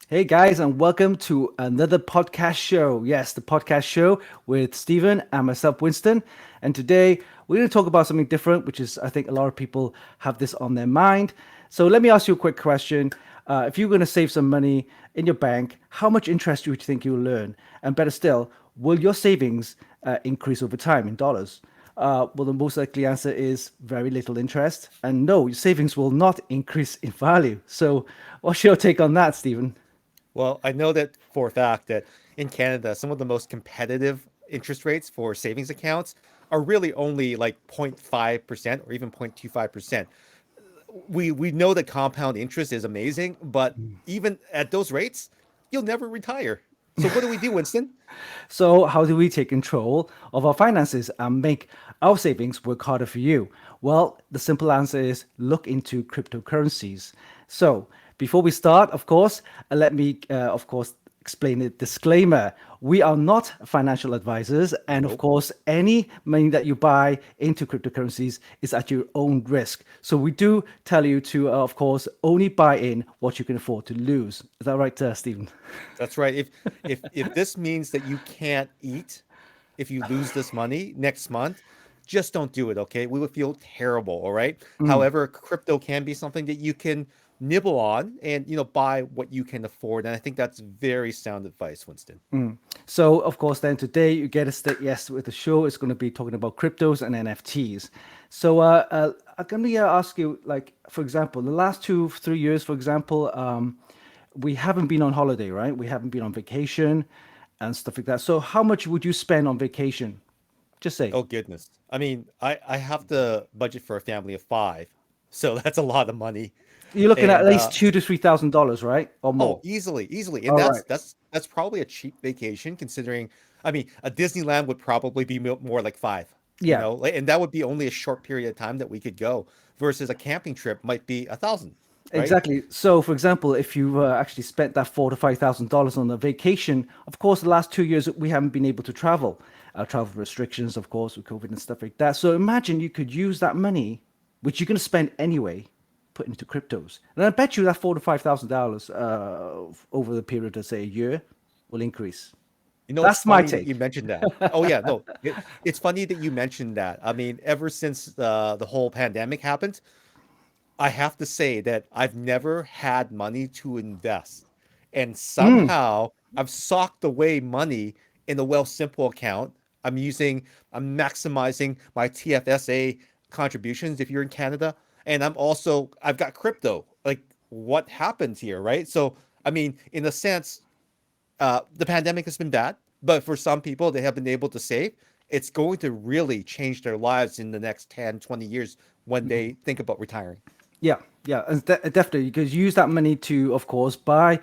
Hey guys, and welcome to another podcast show. Yes, the podcast show with Stephen and myself, Winston. And today we're going to talk about something different, which is I think a lot of people have this on their mind. So let me ask you a quick question. If you're going to save some money in your bank, how much interest do you think you'll earn? And better still, will your savings increase over time in dollars? Well, the most likely answer is very little interest. And no, your savings will not increase in value. So, what's your take on that, Stephen? Well, I know that for a fact that in Canada, some of the most competitive interest rates for savings accounts are really only like 0.5% or even 0.25%. We know that compound interest is amazing, but even at those rates, you'll never retire. So what do we do, Winston? So, how do we take control of our finances and make our savings work harder for you? Well, the simple answer is look into cryptocurrencies. So, before we start, of course, let me, explain the disclaimer. We are not financial advisors. And of Nope. course, any money that you buy into cryptocurrencies is at your own risk. So, we do tell you to, of course, only buy in what you can afford to lose. Is that right, Stephen? That's right. If this means that you can't eat if you lose this money next month, just don't do it, okay? We would feel terrible, all right? However, crypto can be something that you can nibble on and buy what you can afford. And I think that's very sound advice, Winston. So, of course, then today you get a start. Yes, with the show, it's going to be talking about cryptos and NFTs. So, I'm going to ask you, like, for example, the last 3 years, for example, we haven't been on holiday, right? We haven't been on vacation and stuff like that. So, how much would you spend on vacation? Just say Oh goodness. I mean, I have to budget for a family of five. So that's a lot of money. you're looking at And least $2,000 to $3,000, right, or oh, more. easily. And All that's right. that's that's probably a cheap vacation considering I mean, a Disneyland would probably be more like five, Yeah. and that would be only a short period of time that we could go versus a camping trip might be 1,000, right? Exactly. So, for example, if you actually spent that $4,000 to $5,000 on a vacation, of course, the last 2 years we haven't been able to travel. Travel restrictions, of course, with COVID and stuff like that. So, imagine you could use that money, which you're going to spend anyway, put into cryptos, and I bet you that $4,000 to $5,000 over the period of say a year will increase. It's That's my funny that you take. mentioned that. Oh yeah, no, it's funny that you mentioned that. I mean, ever since the whole pandemic happened, I have to say that I've never had money to invest. And somehow I've socked away money in the Wealth Simple account. I'm maximizing my TFSA contributions if you're in Canada. And I've got crypto. Like, what happens here, right? So, I mean, in a sense, the pandemic has been bad, but for some people, they have been able to save. It's going to really change their lives in the next 10, 20 years when they think about retiring. Yeah, yeah, and definitely. You could use that money to, of course, buy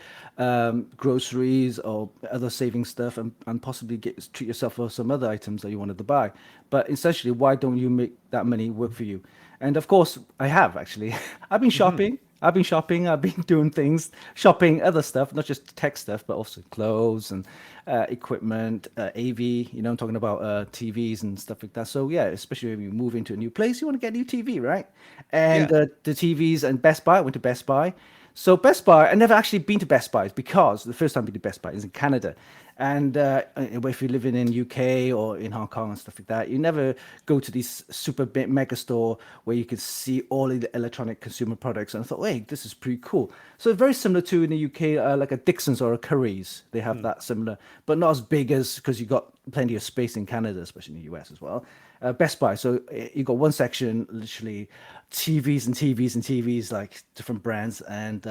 groceries or other saving stuff, and possibly treat yourself for some other items that you wanted to buy. But essentially, why don't you make that money work for you? And of course, I have actually. I've been Mhm. shopping. I've been shopping. I've been doing things, shopping other stuff, not just tech stuff, but also clothes and equipment, AV. I'm talking about TVs and stuff like that. So yeah, especially when you move into a new place, you want to get a new TV, right? And Yeah. the TVs and Best Buy. I went to Best Buy. So Best Buy, I never actually been to Best Buy because the first time I've been to Best Buy is in Canada, and if you're living in UK or in Hong Kong and stuff like that, you never go to these super big mega store where you could see all of the electronic consumer products. And I thought, wait, this is pretty cool. So very similar to in the UK, like a Dixon's or a Curry's, they have Mm. that similar, but not as big as because you got plenty of space in Canada, especially in the US as well. Best Buy. So you got one section, literally TVs and TVs and TVs, like different brands, and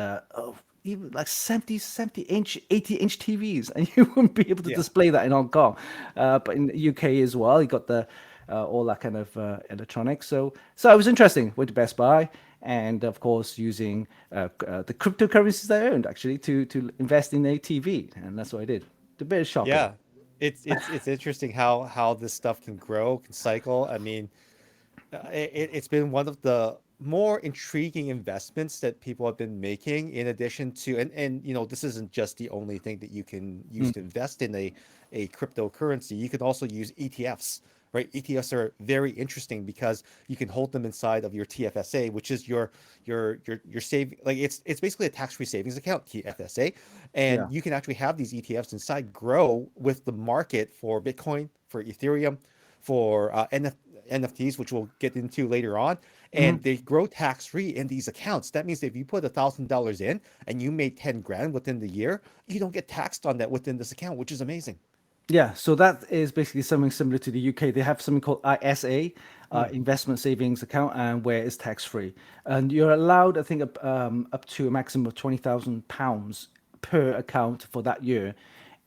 even like 70-inch, 80-inch TVs, and you wouldn't be able to Yeah. display that in Hong Kong. But in the UK as well, you got the all that kind of electronics. So it was interesting. Went to Best Buy, and of course using the cryptocurrencies I earned actually to invest in a TV, and that's what I did. A bit of shopping. Yeah. It's interesting how this stuff can grow, can cycle. I mean, it's been one of the more intriguing investments that people have been making in addition to and this isn't just the only thing that you can use to invest in a cryptocurrency. You can also use ETFs, right? ETFs are very interesting because you can hold them inside of your TFSA, which is your save, like it's basically a tax-free savings account, TFSA, Yeah. and you can actually have these ETFs inside grow with the market for Bitcoin, for Ethereum, for NFTs, which we'll get into later on, Mhm. and they grow tax-free in these accounts. That means if you put $1,000 in and you made 10 grand within the year, you don't get taxed on that within this account, which is amazing. Yeah, so that is basically something similar to the UK. They have something called ISA, Mm. investment savings account, and where it's tax free, and you're allowed, I think, up to a maximum of £20,000 per account for that year,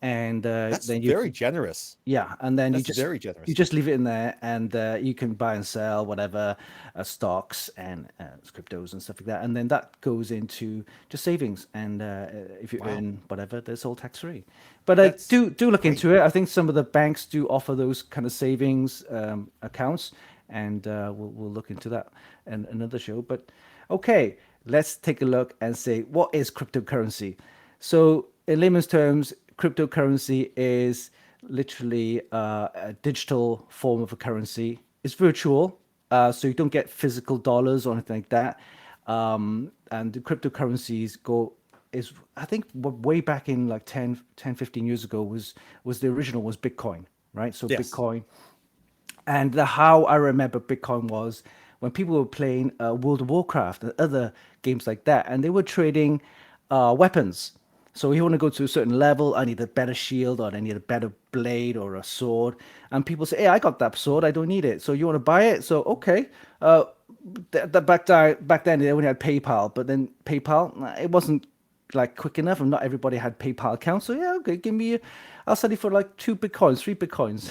and That's then you very generous. yeah, and then That's very you generous. just leave it in there, and you can buy and sell whatever stocks and cryptos and stuff like that, and then that goes into just savings. And if you Wow. earn whatever, that's all tax free. But That's do look great. into it. I think some of the banks do offer those kind of savings accounts, and we'll look into that in another show. But okay, let's take a look and say what is cryptocurrency. So in layman's terms, cryptocurrency is literally a digital form of a currency. It's virtual, so you don't get physical dollars or anything like that. And the cryptocurrencies go is I think way back in like 15 years ago was the original was Bitcoin, right? So Yes. Bitcoin, and how I remember Bitcoin was when people were playing World of Warcraft and other games like that, and they were trading weapons. So you want to go to a certain level, I need a better shield, or I need a better blade or a sword. And people say, "Hey, I got that sword, I don't need it. So you want to buy it?" So okay. Back then they only had PayPal, but then PayPal it wasn't like quick enough, and not everybody had PayPal accounts. So yeah, okay, I'll sell it for like 2 Bitcoins, 3 Bitcoins.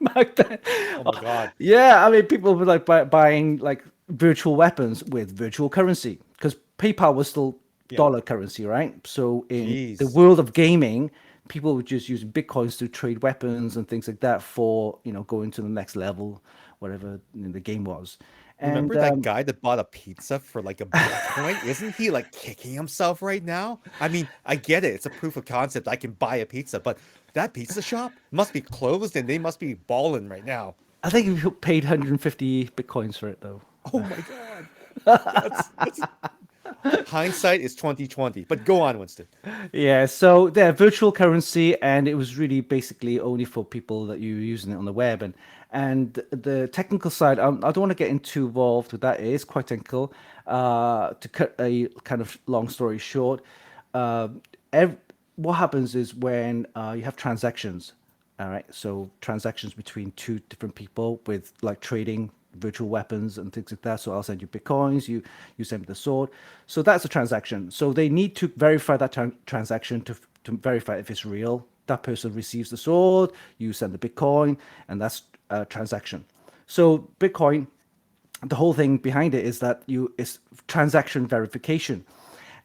Back then. Oh my God. Yeah, I mean, people were like buying like virtual weapons with virtual currency because PayPal was still Yeah. dollar currency, right? So in the Jeez. world of gaming, people were just using bitcoins to trade weapons and things like that for going to the next level, whatever the game was. And Remember that guy that bought a pizza for like a Bitcoin? Isn't he like kicking himself right now? I mean, I get it. It's a proof of concept. I can buy a pizza, but that pizza shop must be closed and they must be balling right now. I think he paid 150 bitcoins for it though. Oh my God. That's hindsight is 2020. But go on, Winston. Yeah, so they're virtual currency, and it was really basically only for people that you were using it on the web. And the technical side, I don't want to get into involved with that. It is quite technical. To cut a kind of long story short, uh, ev- what happens is when you have transactions. All right, so transactions between two different people with like trading virtual weapons and things like that. So I'll send you bitcoins, you send me the sword. So that's a transaction. So they need to verify that transaction to verify if it's real. That person receives the sword, you send the bitcoin, and that's a transaction. So Bitcoin, the whole thing behind it is that it's transaction verification.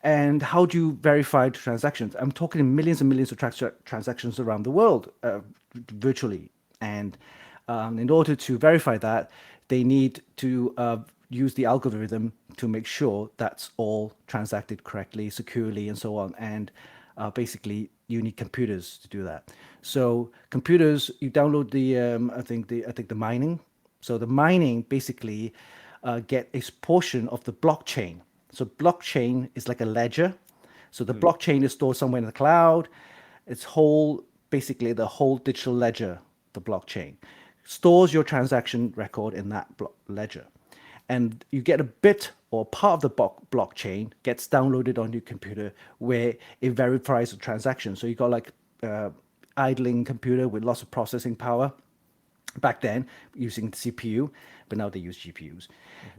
And how do you verify transactions? I'm talking millions and millions of transactions around the world, virtually. And in order to verify that, they need to use the algorithm to make sure that's all transacted correctly, securely, and so on. And basically, you need computers to do that. So computers, you download the mining. So the mining basically get a portion of the blockchain. So blockchain is like a ledger. So the Hmm. blockchain is stored somewhere in the cloud. It's whole, basically the whole digital ledger, the blockchain, stores your transaction record in that ledger. And you get a bit or part of the blockchain gets downloaded on your computer where it verifies the transaction. So you got like idling computer with lots of processing power back then using the CPU, but now they use GPUs.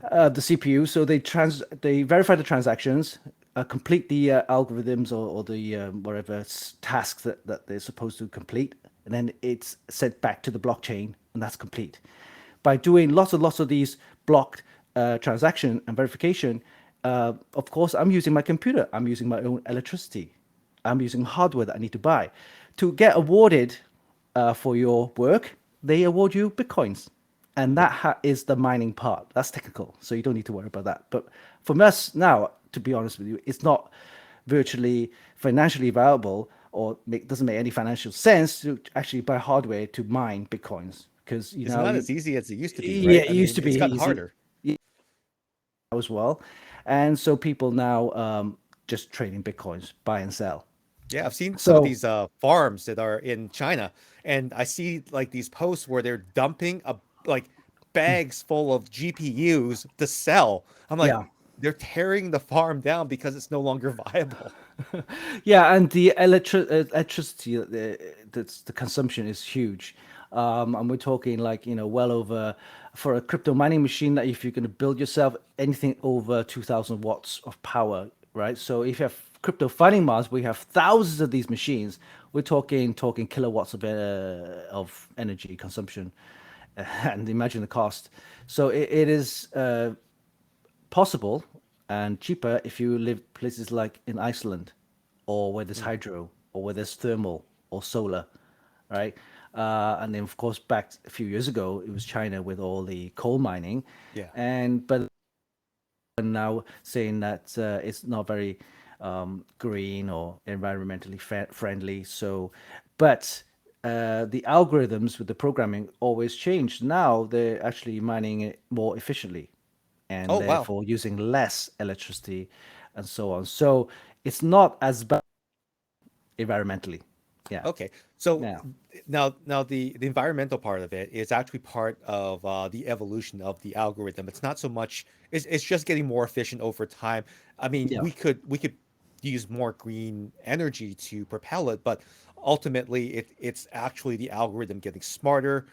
Hmm. The CPU, so they verify the transactions, complete the algorithms or the whatever tasks that they're supposed to complete, and then it's sent back to the blockchain, and that's complete. By doing lots and lots of these blocked transaction and verification, of course, I'm using my computer. I'm using my own electricity. I'm using hardware that I need to buy. To get awarded for your work, they award you bitcoins. And Hmm. that is the mining part. That's technical. So you don't need to worry about that. But for us now, to be honest with you, it's not virtually financially viable or doesn't make any financial sense to actually buy hardware to mine bitcoins. because It's not as easy as it used to be, yeah, right? it I used mean, to be it's gotten easy harder. as well, and so people now just trading bitcoins, buy and sell. Yeah, I've seen some of So these farms that are in China, and I see like these posts where they're dumping like bags full of GPUs to sell. I'm like, yeah, they're tearing the farm down because it's no longer viable. yeah, and the electricity, the consumption is huge. And we're talking like, well over for a crypto mining machine that if you're going to build yourself anything over 2000 watts of power, right? So if you have crypto fighting Mars, we have thousands of these machines. We're talking kilowatts of energy consumption, and imagine the cost. So it is possible and cheaper if you live places like in Iceland or where there's Mm, hydro or where there's thermal or solar, right? And then of course back a few years ago it was China with all the coal mining, yeah. and but now saying that it's not very green or environmentally friendly. So, but the algorithms with the programming always change. Now they're actually mining it more efficiently and Oh, wow. therefore using less electricity and so on. So it's not as bad environmentally. Yeah. Okay. So Yeah. now the environmental part of it is actually part of the evolution of the algorithm. It's not so much it's just getting more efficient over time. I mean, Yeah. we could use more green energy to propel it, but ultimately it's actually the algorithm getting smarter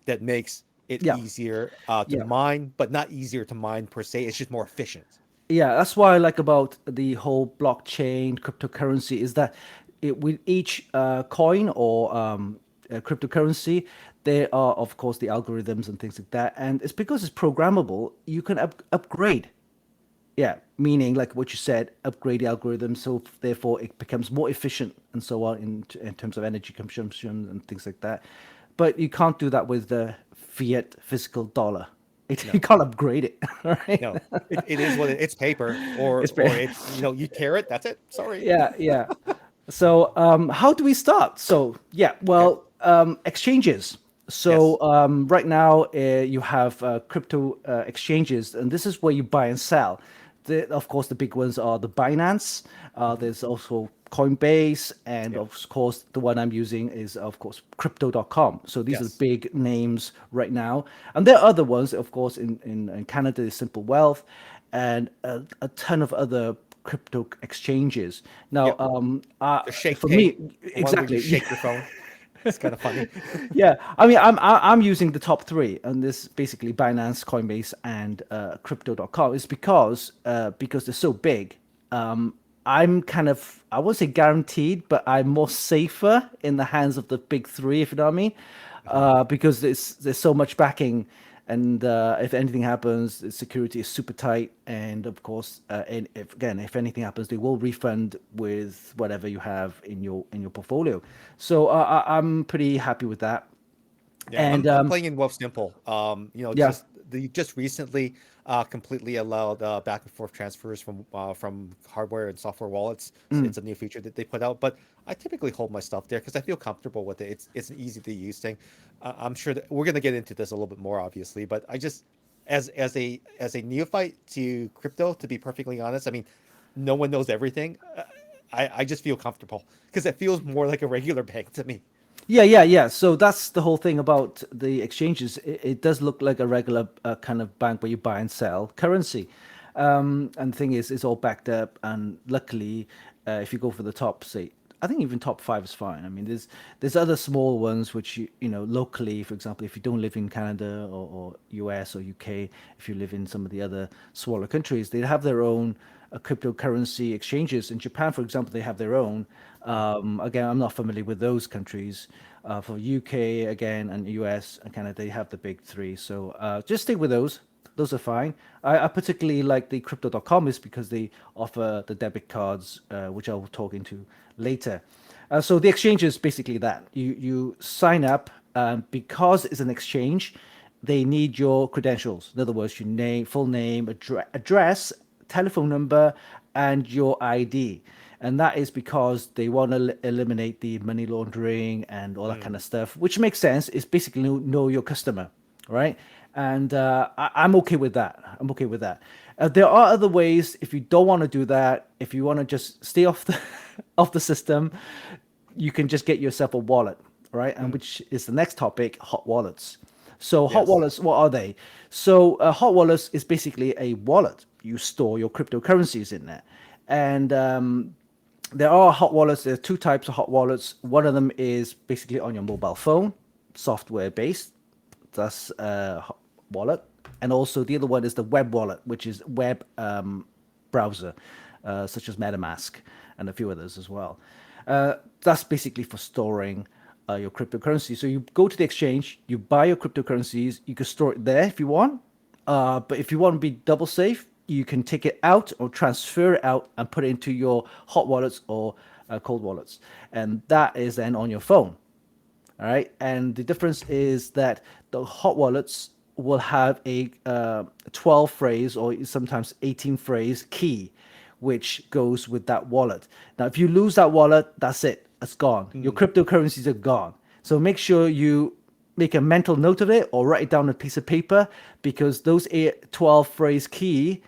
that makes it Yeah. easier to Yeah. mine, but not easier to mine per se. It's just more efficient. Yeah, that's why I like about the whole blockchain cryptocurrency is that with each coin or cryptocurrency, there are of course the algorithms and things like that, and it's because it's programmable. You can upgrade. Yeah, meaning like what you said, upgrade the algorithm, so therefore it becomes more efficient and so on in terms of energy consumption and things like that. But you can't do that with the fiat physical dollar. You No, can't upgrade it, right? no. It is what it's paper It's or it's you tear it, that's it. Sorry. yeah, yeah. So, how do we start? So, yeah, Okay. well, exchanges. So, Yes. right now, you have crypto exchanges, and this is where you buy and sell. Of course, the big ones are the Binance. Hmm. There's also Coinbase, and Yeah. of course, the one I'm using is, of course, Crypto.com. So these are the Yes. big names right now, and there are other ones, of course, in Canada, is Simple Wealth, and a ton of other crypto exchanges. Now, Yep. The shake for pay, me, the one where you exactly. shake your phone. It's kind of funny. Yeah, I mean, I'm using the top three, and this basically Binance, Coinbase, and Crypto.com. Is because they're so big. I'm kind of I won't say guaranteed, but I'm more safer in the hands of the big three, if you know what I mean, Hmm. because there's so much backing, and if anything happens, the security is super tight, and of course, and if anything happens, they will refund with whatever you have in your portfolio. So I'm pretty happy with that. Yeah, And I'm playing in Wolf Simple. yeah, Just recently completely allowed back and forth transfers from hardware and software wallets. So mm, it's a new feature that they put out. But I typically hold my stuff there because I feel comfortable with it. It's an easy to use thing. I'm sure that we're gonna get into this a little bit more, obviously. But I just as a neophyte to crypto, to be perfectly honest, I mean, no one knows everything. I just feel comfortable because it feels more like a regular bank to me. yeah. So that's the whole thing about the exchanges. It does look like a regular kind of bank where you buy and sell currency. And the thing is, it's all backed up. And luckily, if you go for the top, say, I think even top five is fine. I mean, there's other small ones which locally, for example, if you don't live in Canada or US or UK, if you live in some of the other smaller countries, they have their own cryptocurrency exchanges. In Japan, for example, they have their own. Again, I'm not familiar with those countries. For UK again and US and Canada, they have the big three. So just stick with those. Those are fine. I particularly like the crypto.com is because they offer the debit cards, which I will talk into later. So the exchange is basically that you sign up because it's an exchange. They need your credentials. In other words, your name, full name, address, telephone number, and your ID. and that is because they want to eliminate the money laundering and all that kind of stuff, which makes sense. It's basically know your customer, right? And I'm okay with that. I'm okay with that. There are other ways if you don't want to do that. If you want to just stay off the off the system, you can just get yourself a wallet, right? And which is the next topic, hot wallets. So hot Yes. wallets, what are they? So hot wallets is basically a wallet. You store your cryptocurrencies in there, and there are hot wallets. There are two types of hot wallets. One of them is basically on your mobile phone, software based. That's wallet, and also the other one is the web wallet, which is web browser, such as MetaMask and a few others as well. That's basically for storing your cryptocurrency. So you go to the exchange, you buy your cryptocurrencies, you can store it there if you want. But if you want to be double safe, you can take it out or transfer it out and put it into your hot wallets or cold wallets. And that is then on your phone. All right. And the difference is that the hot wallets will have a 12 phrase or sometimes 18 phrase key, which goes with that wallet. Now, if you lose that wallet, that's it. It's gone. Your cryptocurrencies are gone. So make sure you make a mental note of it or write it down on a piece of paper, because those 12 phrase key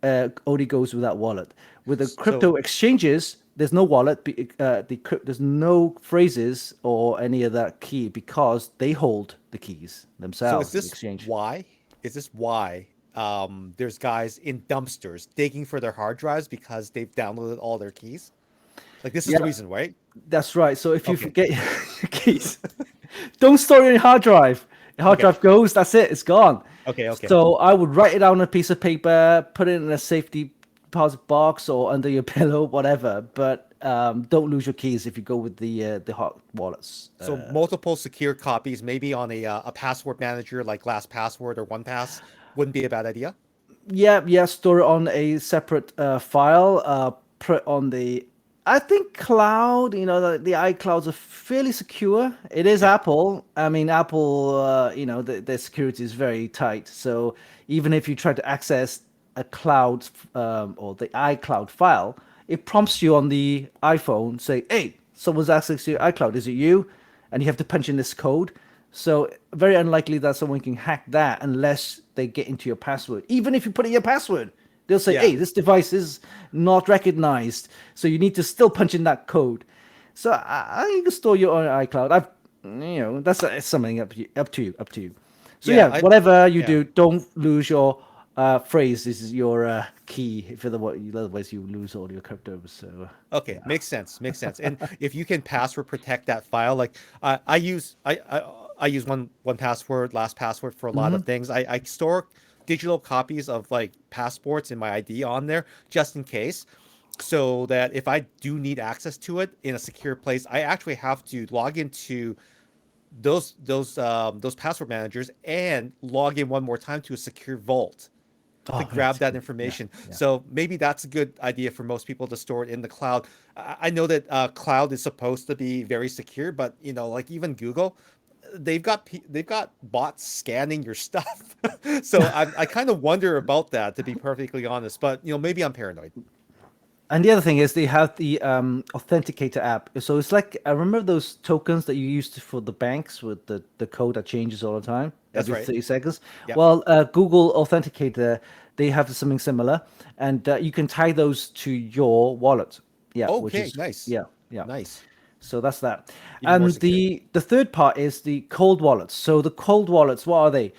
only goes with that wallet. With the So crypto exchanges, there's no wallet, there's no phrases or any of that key, because they hold the keys so is themselves, the this exchange. why? Is this why there's guys in dumpsters digging for their hard drives because they've downloaded all their keys? Like this is Yeah, the reason, right? that's right. So if you Okay. forget your keys, don't store it in your hard drive. The hard Okay. drive goes, that's it, it's gone. Okay. Okay. So I would write it down on a piece of paper, put it in a safety deposit box or under your pillow, whatever. But don't lose your keys if you go with the hot wallets. So multiple secure copies, maybe on a password manager like LastPassword or OnePass, wouldn't be a bad idea. Yeah, yeah. Store it on a separate file. Put on the, I think cloud. You know, the iClouds are fairly secure. It is Yeah. Apple. I mean, Apple. Their security is very tight. So even if you try to access a cloud or the iCloud file, it prompts you on the iPhone, say, "Hey, someone's accessing your iCloud. Is it you?" And you have to punch in this code. So very unlikely that someone can hack that unless they get into your password. Even if you put in your password, they'll say, Yeah. "Hey, this device is not recognized." So you need to still punch in that code. So you can store your own iCloud. That's something up to you. So Yeah. yeah, whatever you Yeah. do, don't lose your phrase. This is your key. If otherwise you lose all your cryptos. So Okay, yeah. makes sense, makes sense. And if you can password protect that file, like I use one password, last password for a lot of things. I store digital copies of like passports and my ID on there just in case, so that if I do need access to it in a secure place, I actually have to log into those password managers and log in one more time to a secure vault to Oh, grab that's that good. Yeah, information. yeah. So maybe that's a good idea for most people to store it in the cloud. I know that cloud is supposed to be very secure, but like even Google, they've got bots scanning your stuff. So I kind of wonder about that, to be perfectly honest. But maybe I'm paranoid. And the other thing is they have the authenticator app. So it's like, I remember those tokens that you used for the banks with the code that changes all the time That's every right. 30 seconds. Yep. Well, Google Authenticator, they have something similar, and you can tie those to your wallet. Yeah, which Okay. is Nice. yeah, yeah. Nice. So that's that. Even more And secure. the third part is the cold wallets. So the cold wallets, what are they?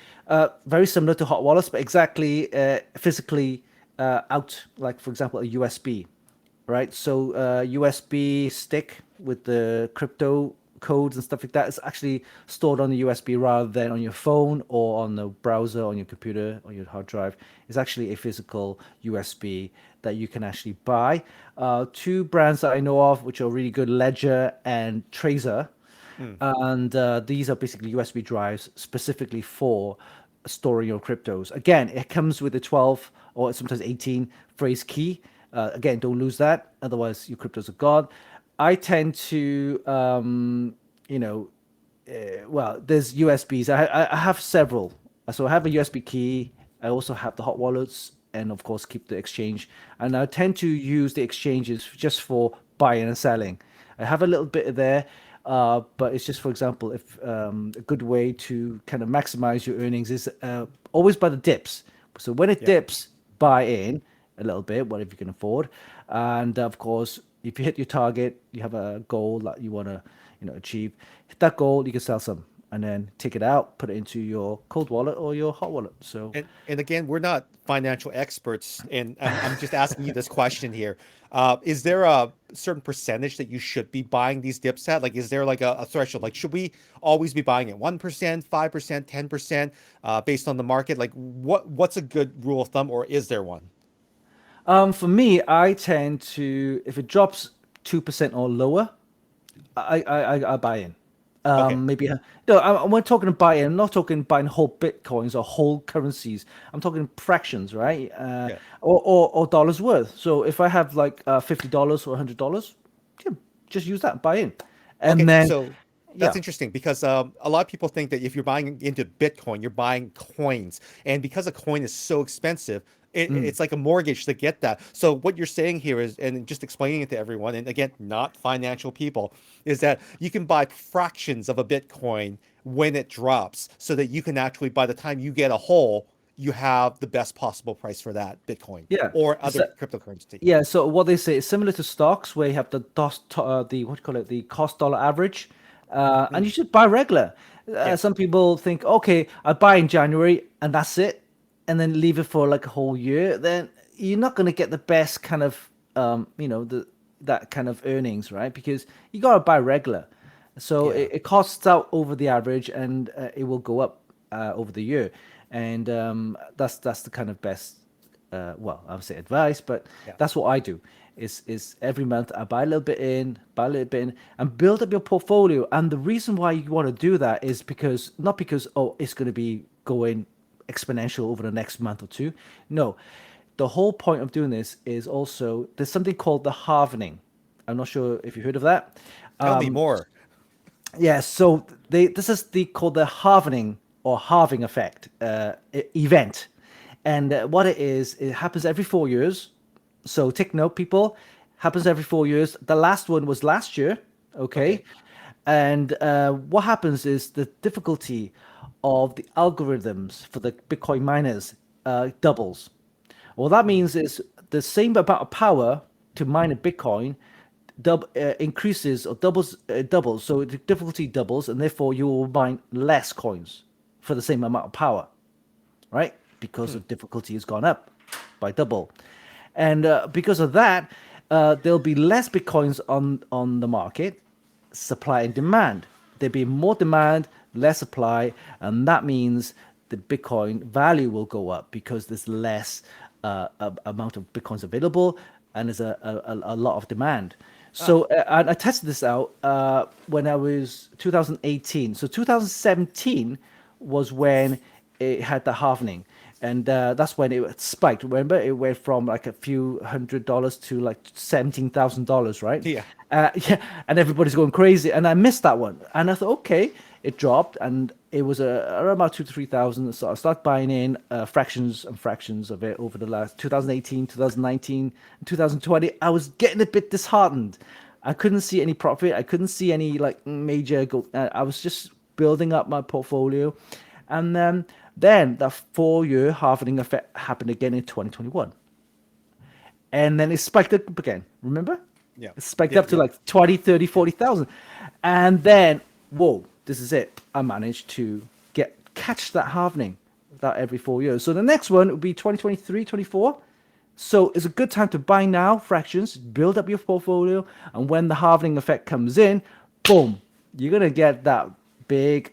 Very similar to hot wallets, but exactly physically out, like for example, a USB, right? So USB stick with the crypto codes and stuff like that is actually stored on the USB rather than on your phone or on the browser on your computer or your hard drive. It's actually a physical USB that you can actually buy. Two brands that I know of which are really good, Ledger and Tracer, Mm. and these are basically USB drives specifically for storing your cryptos. Again, it comes with a 12 or sometimes 18 phrase key. Again, don't lose that, otherwise your cryptos are gone. I tend to, you know, well, there's USBs. I have several. So I have a USB key. I also have the hot wallets, and of course keep the exchange. And I tend to use the exchanges just for buying and selling. I have a little bit of there, but it's just, for example, if a good way to kind of maximize your earnings is always by the dips. So when it Yeah. dips, buy in a little bit, whatever you can afford. And of course, if you hit your target, you have a goal that you want to, achieve. Hit that goal, you can sell some, and then take it out, put it into your cold wallet or your hot wallet. So And again, we're not financial experts, and I'm just asking you this question here. Is there a certain percentage that you should be buying these dips at? Like, is there like a threshold? Like, should we always be buying at 1%, 5%, 10%, based on the market? Like, what's a good rule of thumb, or is there one? for me, I tend to, if it drops 2% or lower, I buy in. Okay. Maybe no. We're talking buy in. I'm not talking buying whole bitcoins or whole currencies. I'm talking fractions, right? Yeah. Or dollars worth. So if I have like $50 or $100, yeah, just use that, buy in, Okay, and then so that's yeah. interesting because a lot of people think that if you're buying into Bitcoin, you're buying coins, and because a coin is so expensive, it's like a mortgage to get that. So what you're saying here is, and just explaining it to everyone, and again, not financial people, is that you can buy fractions of a Bitcoin when it drops, so that you can actually, by the time you get a whole, you have the best possible price for that Bitcoin Yeah. or It's other that, cryptocurrency. yeah. So what they say is similar to stocks, where you have the what do you call it, the cost dollar average, and you Mm, should buy regular. yeah, Some people think, okay, I buy in January and that's it, and then leave it for like a whole year. Then you're not going to get the best kind of the that kind of earnings, right? Because you got to buy regular. So yeah. it costs out over the average, and it will go up over the year, and that's the kind of best. Well, I would say advice, but Yeah. that's what I do. Is every month I buy a little bit in, buy a little bit in, and build up your portfolio. And the reason why you want to do that is because not because it's going to be going exponential over the next month or two. No, the whole point of doing this is also there's something called the halvening. I'm not sure if you heard of that. Tell me more. Yeah, so this is the called the halvening or halving effect event, and what it is, it happens every 4 years. So take note, people. Happens every 4 years. The last one was last year, okay, Okay. and what happens is the difficulty of the algorithms for the Bitcoin miners doubles. What that Mm, means is the same amount of power to mine a Bitcoin increases or doubles. So the difficulty doubles, and therefore you will mine less coins for the same amount of power, right? Because hmm. the difficulty has gone up by double, and because of that, there'll be less bitcoins on the market. Supply and demand. There'll be more demand, less supply, and that means the Bitcoin value will go up because there's less amount of bitcoins available, and there's a lot of demand. Ah, So and I tested this out when I was 2018. So 2017 was when it had the halvening, and that's when it spiked. Remember, it went from like a few $100s to like $17,000, right? yeah. Yeah, and everybody's going crazy. And I missed that one, and I thought, okay, it dropped, and it was around about 2 to 3,000. So I started buying in fractions and fractions of it over the last 2018, 2019, and 2020. I was getting a bit disheartened. I couldn't see any profit. I couldn't see any like major go. I was just building up my portfolio, and then the 4 year halving effect happened again in 2021, and then it spiked up again. Remember? Yeah. It spiked Yep. up to Yep. like 20, 30, Yeah. 40,000. And then, whoa, this is it. I managed to catch that halvening that every 4 years. So the next one would be 2023, 24. So it's a good time to buy now fractions, build up your portfolio, and when the halvening effect comes in, boom, you're gonna get that big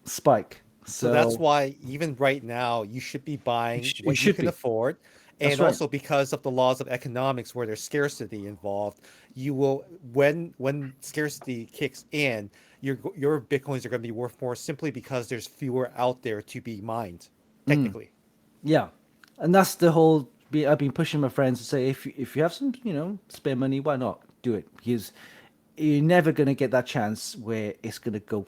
spike. So that's So why even right now you should be buying you what you should can be. afford. That's And right. also because of the laws of economics where there's scarcity involved, you will when scarcity kicks in, your Bitcoins are going to be worth more simply because there's fewer out there to be mined, technically. Yeah, and that's the whole. I've been pushing my friends to say if you have some spare money, why not do it? Because you're never gonna get that chance where it's gonna go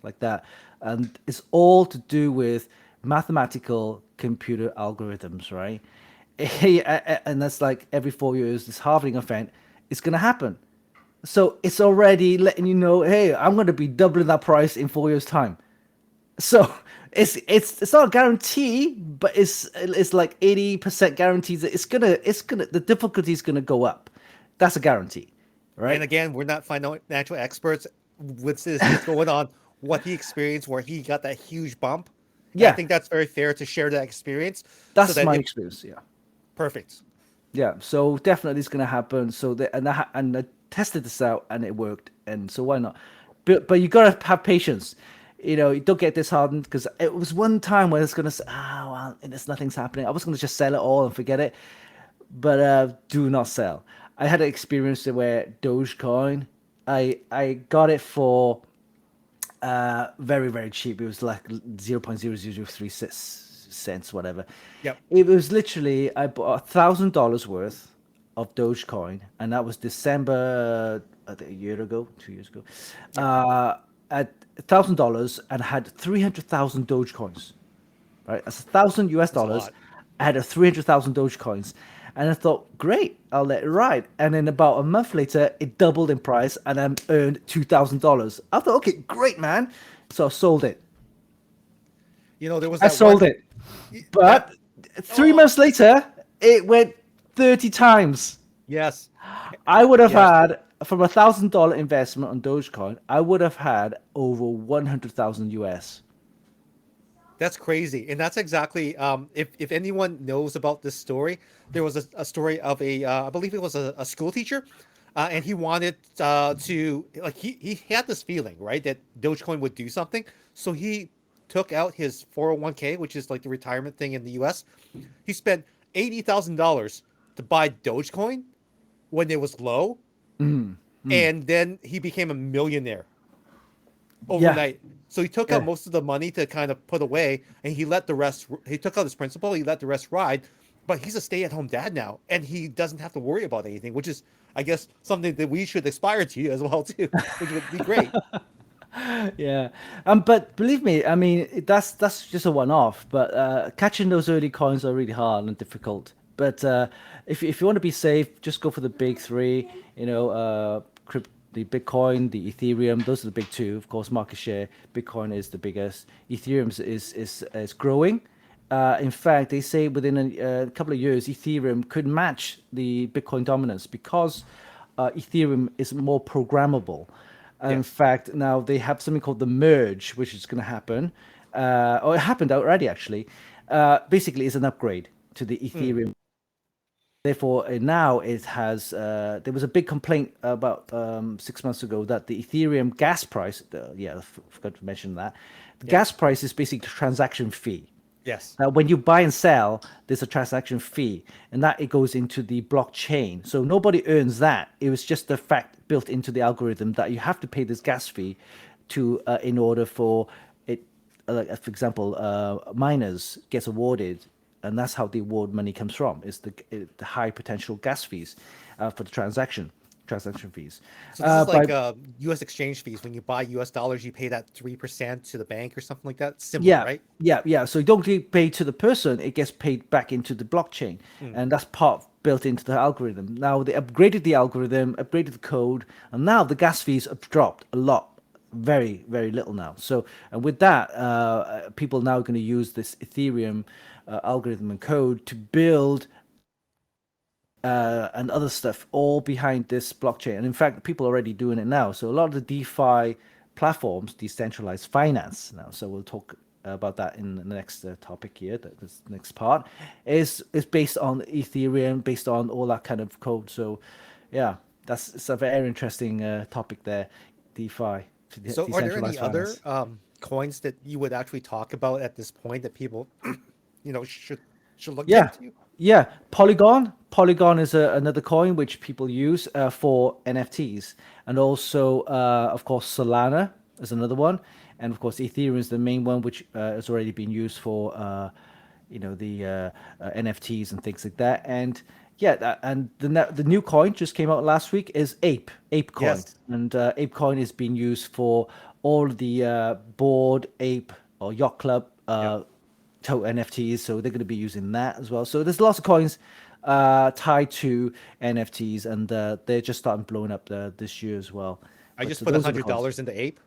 like that, and it's all to do with mathematical computer algorithms, right? And that's like every 4 years, this halving event is going to happen. So it's already letting you know, hey, I'm going to be doubling that price in 4 years' time. So it's not a guarantee, but it's like 80% guarantees that it's gonna the difficulty is gonna go up. That's a guarantee, And right? again, we're not financial experts. With this just going on what he experienced, where he got that huge bump. And I Yeah, think that's very fair to share that experience so that's that my if experience. Yeah, perfect. yeah. So definitely it's gonna happen. So and I tested this out and it worked. And so why not? But you gotta have patience. You don't get disheartened because it was one time where it's gonna say, well, there's nothing's happening. I was gonna just sell it all and forget it. But do not sell. I had an experience where Dogecoin, I got it for very very cheap. It was like 0.0003 cents, whatever. Yep. It was literally I bought $1,000 worth of Dogecoin, and that was December, I think a year ago, 2 years ago, Yep. at $1,000 and had 300,000 Dogecoins, right? That's 1,000 US That's a dollars. lot. I had a 300,000 Dogecoins. And I thought, great, I'll let it ride. And then about a month later, it doubled in price and I earned $2,000. I thought, okay, great, man. So I sold it. There was I that sold one it. that But 3 months oh later, it went 30 times. yes. I would have Yes. had, from $1,000 investment on Dogecoin, I would have had over 100,000 US. That's crazy, and that's exactly if anyone knows about this story, there was a story of I believe it was a school teacher, and he wanted to like he had this feeling right that Dogecoin would do something, so he took out his 401k, which is like the retirement thing in the U.S. He spent $80,000 to buy Dogecoin when it was low, and then he became a millionaire Yeah, overnight. So he took out yeah. most of the money to kind of put away, and he let the rest. He took out his principal. He let the rest ride. But he's a stay-at-home dad now, and he doesn't have to worry about anything, which is, I guess, something that we should aspire to as well too, which would be great. Yeah, but believe me, I mean that's just a one-off. But catching those early coins are really hard and difficult. But if you want to be safe, just go for the big three. The Bitcoin, the Ethereum. Those are the big two. Of course, market share. Bitcoin is the biggest. Ethereum is growing. In fact, they say within a couple of years, Ethereum could match the Bitcoin dominance because Ethereum is more programmable. In Yes. fact, now they have something called the merge, which is going to happen, or it happened already actually. Basically, it's an upgrade to the Mm, Ethereum. Therefore, now it has. There was a big complaint about 6 months ago that the Ethereum gas price. Yeah, I forgot to mention that. The yeah. gas price is basically the transaction fee. Yes. Now, when you buy and sell, there's a transaction fee, and that it goes into the blockchain. So nobody earns that. It was just the fact built into the algorithm that you have to pay this gas fee to in order for it. For example, miners gets awarded, and that's how the award money comes from. Is the high potential gas fees for the transaction fees. So this is By like U.S. exchange fees. When you buy U.S. dollars, you pay that 3% to the bank or something like that. Similar, Yeah, right? yeah, yeah. So you don't get paid to the person; it gets paid back into the blockchain, Mm. and that's part built into the algorithm. Now they upgraded the algorithm, upgraded the code, and now the gas fees have dropped a lot, very, very little now. So, and with that, people now are going to use this Ethereum algorithm and code to build and other stuff all behind this blockchain. And in fact, people are already doing it now. So a lot of the DeFi platforms, decentralized finance now. So we'll talk about that in the next topic here. This next part is based on Ethereum, based on all that kind of code. So yeah, it's a very interesting topic there. DeFi, So are there any decentralized other finance. coins that you would actually talk about at this point that people, should look Yeah, into? yeah. Polygon. Polygon is another coin which people use for NFTs, and also, of course, Solana is another one, and of course, Ethereum is the main one, which has already been used for, the NFTs and things like that. And yeah, and the new coin just came out last week is Ape coin, Yes. and Ape coin is being used for all the board ape or yacht club. Yep. tote NFTs, so they're going to be using that as well. So there's lots of coins tied to NFTs, and they're just starting blowing up this year as well. I But just so put a those are the hundred coins. dollars into Ape,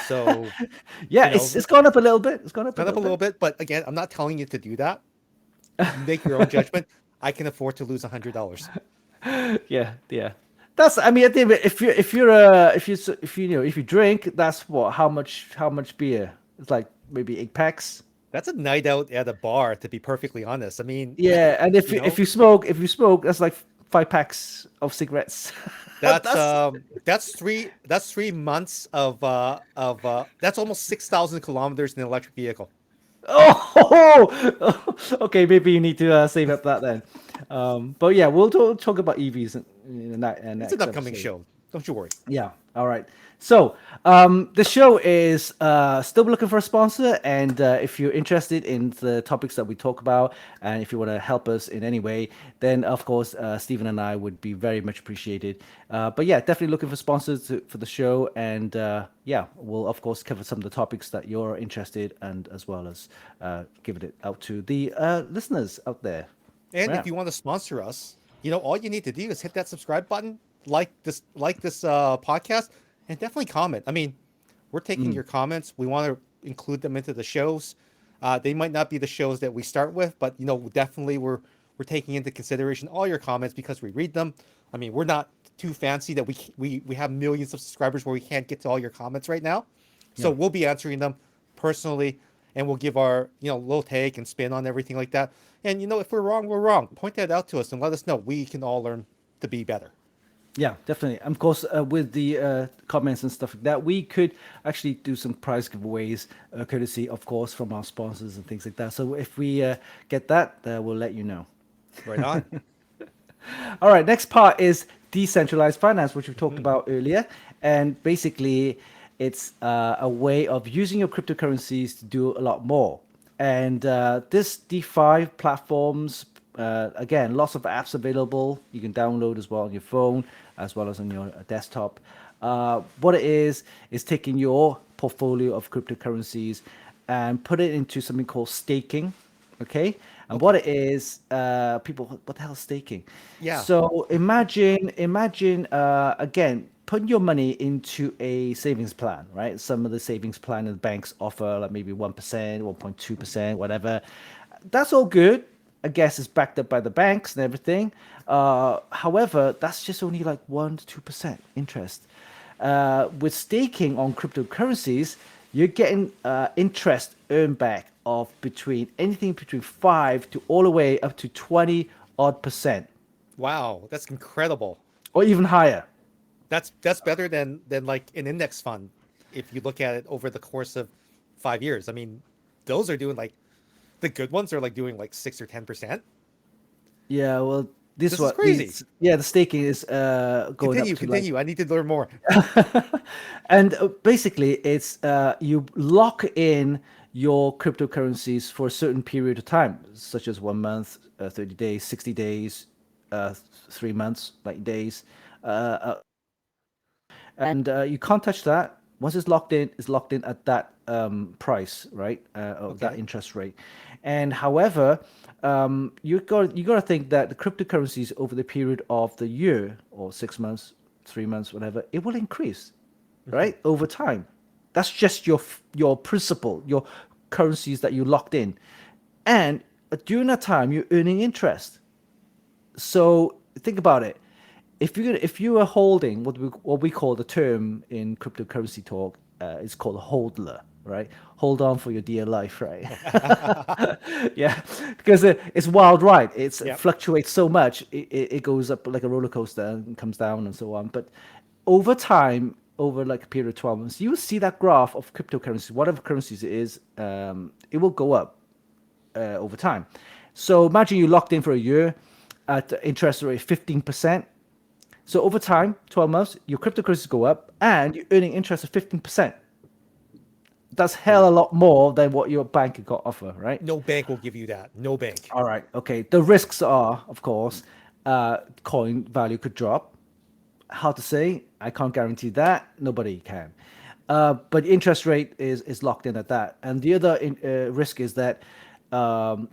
so Yeah, you it's know, gone up a little bit. It's gone up a cut up little a little bit. bit. But again, I'm not telling you to do that. You make your own judgment. I can afford to lose $100. Yeah, yeah. That's. I mean, I think if you know if you drink, that's what how much beer? It's like maybe 8 packs. That's a night out at a bar, to be perfectly honest. I mean, Yeah, and if you you, know, if you smoke, that's like 5 packs of cigarettes. that's That's um that's 3 months of that's almost 6,000 kilometers in an electric vehicle. okay. Maybe you need to save up that then. But yeah, we'll talk about EVs in the It's an next upcoming episode. show. Don't you worry. Yeah. All right. So the show is still looking for a sponsor, and if you're interested in the topics that we talk about, and if you want to help us in any way, then of course Stephen and I would be very much appreciated. But yeah, definitely looking for sponsors for the show, and yeah, we'll of course cover some of the topics that you're interested, and as well as giving it out to the listeners out there. And Yeah. if you want to sponsor us, all you need to do is hit that subscribe button, like this podcast, and definitely comment. I mean, we're taking your comments. We want to include them into the shows. They might not be the shows that we start with, but definitely we're taking into consideration all your comments because we read them. I mean, we're not too fancy that we have millions of subscribers where we can't get to all your comments right now. So Yeah. we'll be answering them personally, and we'll give our little take and spin on everything like that. And if we're wrong, we're wrong. Point that out to us and let us know. We can all learn to be better. Yeah, definitely. Of course, with the comments and stuff like that, we could actually do some prize giveaways, courtesy, of course, from our sponsors and things like that. So if we get that, we'll let you know. Right on. All right, next part is decentralized finance, which we talked Mhm. about earlier. And basically, it's a way of using your cryptocurrencies to do a lot more. And this DeFi platforms, again, lots of apps available. You can download as well on your phone, as well as on your desktop. What it is taking your portfolio of cryptocurrencies and put it into something called staking. Okay. And what Okay. it is, people, what the hell is staking? Yeah. So imagine again, putting your money into a savings plan, right? Some of the savings plan in the banks offer like maybe 1%, 1.2%, whatever. That's all good. I guess it's backed up by the banks and everything. However, that's just only like 1 to 2% interest. With staking on cryptocurrencies, you're getting interest earned back of between anything between 5 to all the way up to 20 odd percent, Wow, that's incredible. or even higher. That's better than like an index fund if you look at it over the course of 5 years. I mean, those are doing like the good ones are like doing like 6 or 10%. Yeah, well, this This is what crazy. these yeah the staking is going up Continue, to like. continue. I need to learn more. And basically, it's you lock in your cryptocurrencies for a certain period of time, such as 1 month, 30 days, 60 days, 3 months, like days. And you can't touch that. Once it's locked in at that price, right? Of that Okay. interest rate. And however, you got to think that the cryptocurrencies over the period of the year or 6 months, 3 months, whatever, it will increase, Mhm. right? Over time. That's just your principal, your currencies that you locked in, and during that time you're earning interest. So think about it. If you are holding what we call the term in cryptocurrency talk, is called a hodler, right? Hold on for your dear life, right? Yeah, because it's wild, right? It Yep. fluctuates so much. It goes up like a roller coaster and comes down and so on. But over time, over like a period of 12 months, you will see that graph of cryptocurrency, whatever currencies it is, it will go up over time. So imagine you locked in for a year at the interest rate 15%. So over time, 12 months, your cryptocurrencies go up and you're earning interest of 15%. That's hell a lot more than what your bank got offer, right? No bank will give you that. No bank. All right. Okay. The risks are, of course, coin value could drop. How to say? I can't guarantee that. Nobody can. But interest rate is locked in at that. And the other risk is that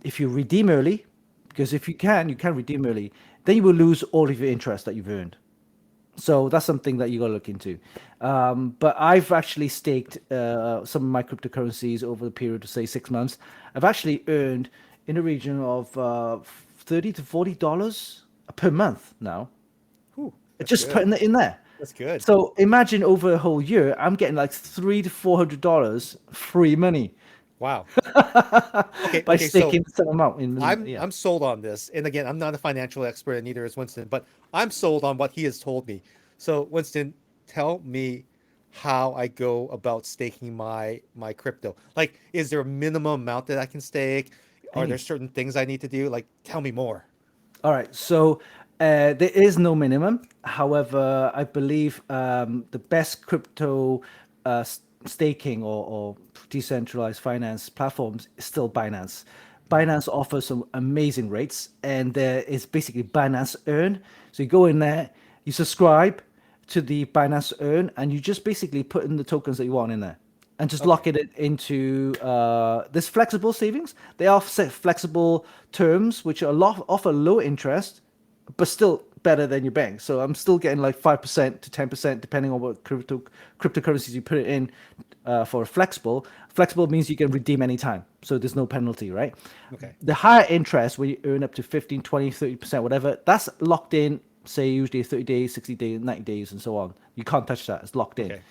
if you redeem early, because if you can redeem early, then you will lose all of your interest that you've earned. So that's something that you got to look into. But I've actually staked some of my cryptocurrencies over the period of say 6 months. I've actually earned in the region of $30 to $40 per month now, Whew, that's just good. putting it in there. That's good. So imagine over a whole year, I'm getting like $300 to $400 free money Wow. Okay, by okay. So staking some amount in. I'm Yeah, I'm sold on this. And again, I'm not a financial expert, and neither is Winston, but I'm sold on what he has told me. So, Winston, tell me how I go about staking my crypto. Like, is there a minimum amount that I can stake? Are there hey, certain things I need to do? Like, tell me more. all right, so there is no minimum. However, I believe the best crypto staking or decentralized finance platforms is still Binance. Mhm. Binance offers some amazing rates, and there is basically Binance Earn. So you go in there, you subscribe to the Binance Earn, and you just basically put in the tokens that you want in there and just Okay. lock it into this flexible savings. They offer flexible terms, which are offer low interest, but still better than your bank. So I'm still getting like 5% to 10%, depending on what cryptocurrencies you put it in for flexible. Flexible means you can redeem anytime. So there's no penalty, right? Okay. The higher interest, where you earn up to 15, 20, 30%, whatever, that's locked in, say, usually 30 days, 60 days, 90 days, and so on. You can't touch that. It's locked in. Okay.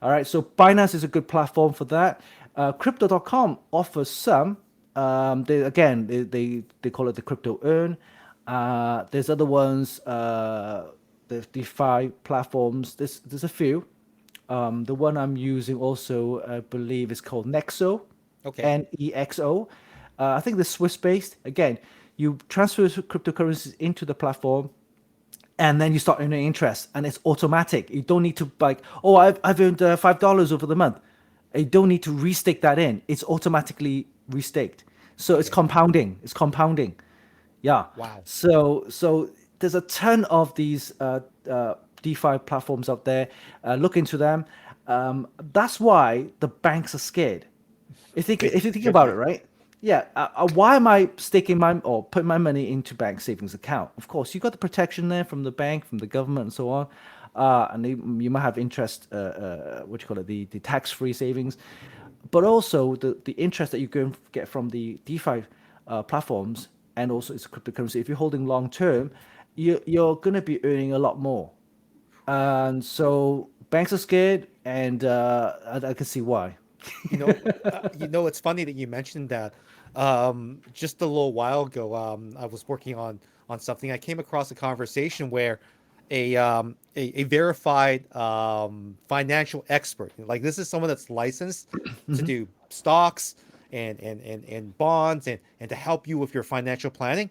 All right, so Binance is a good platform for that. Crypto.com offers some. They call it the crypto earn. There's other ones. There's DeFi platforms. There's a few. The one I'm using also, I believe, is called Nexo, Okay. Nexo. I think they're Swiss based. Again, you transfer cryptocurrencies into the platform, and then you start earning interest, and it's automatic. You don't need to like, oh, I've earned $5 over the month. You don't need to restake that in. It's automatically restaked. So it's Okay. compounding. It's compounding. Yeah. Wow. So there's a ton of these DeFi platforms out there. Look into them. That's why the banks are scared. They If you think should about it, be. right? Yeah. Why am I staking my or putting my money into bank savings account? Of course, you got the protection there from the bank, from the government, and so on. And you might have interest. What do you call it? The tax free savings, but also the interest that you can get from the DeFi platforms, and also it's cryptocurrency. If you're holding long term, you're going to be earning a lot more. And so banks are scared, and I can see why. It's funny that you mentioned that. Just a little while ago, I was working on something. I came across a conversation where a verified financial expert, like this is someone that's licensed to do stocks and bonds and to help you with your financial planning.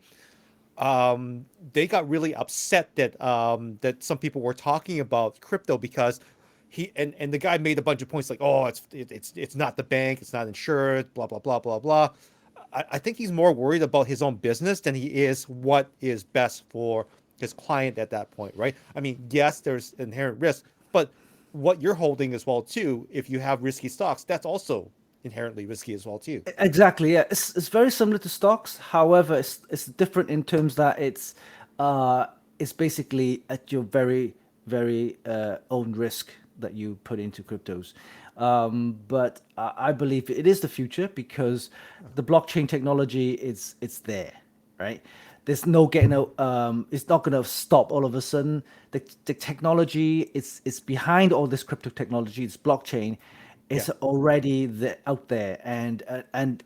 They got really upset that some people were talking about crypto because and the guy made a bunch of points like, oh, it's not the bank, it's not insured, blah blah blah blah blah. I think he's more worried about his own business than he is what is best for his client at that point, right? I mean, yes, there's inherent risk, but what you're holding as well too, if you have risky stocks, that's also inherently risky as well too. Exactly. Yeah, it's very similar to stocks. However, it's different in terms that it's basically at your very own risk that you put into cryptos. But I believe it is the future because the blockchain technology it's there, right? There's no getting out. It's not going to stop all of a sudden. The technology it's behind all this crypto technology. It's blockchain. Yeah. It's already out there, and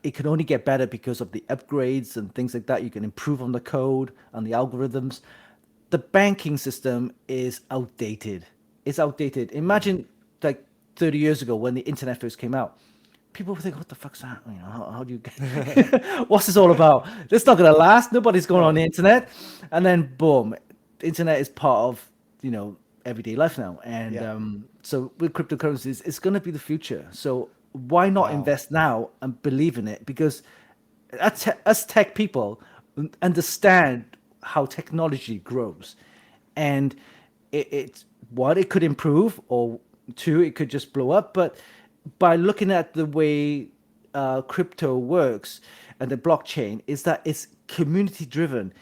it can only get better because of the upgrades and things like that. You can improve on the code and the algorithms. The banking system is outdated. It's outdated. Mm. Imagine like 30 years ago when the internet first came out. People would think, "What the fuck's that? You know, how do you get? What's this all about? This not gonna last. Nobody's going on No. the internet." And then boom, the internet is part of everyday life now. And Yeah. so with cryptocurrencies, it's gonna be the future. So why not Wow. invest now and believe in it? Because us tech people understand how technology grows, and it what it could improve or Two, it could just blow up. But by looking at the way crypto works and the blockchain, is that it's community driven.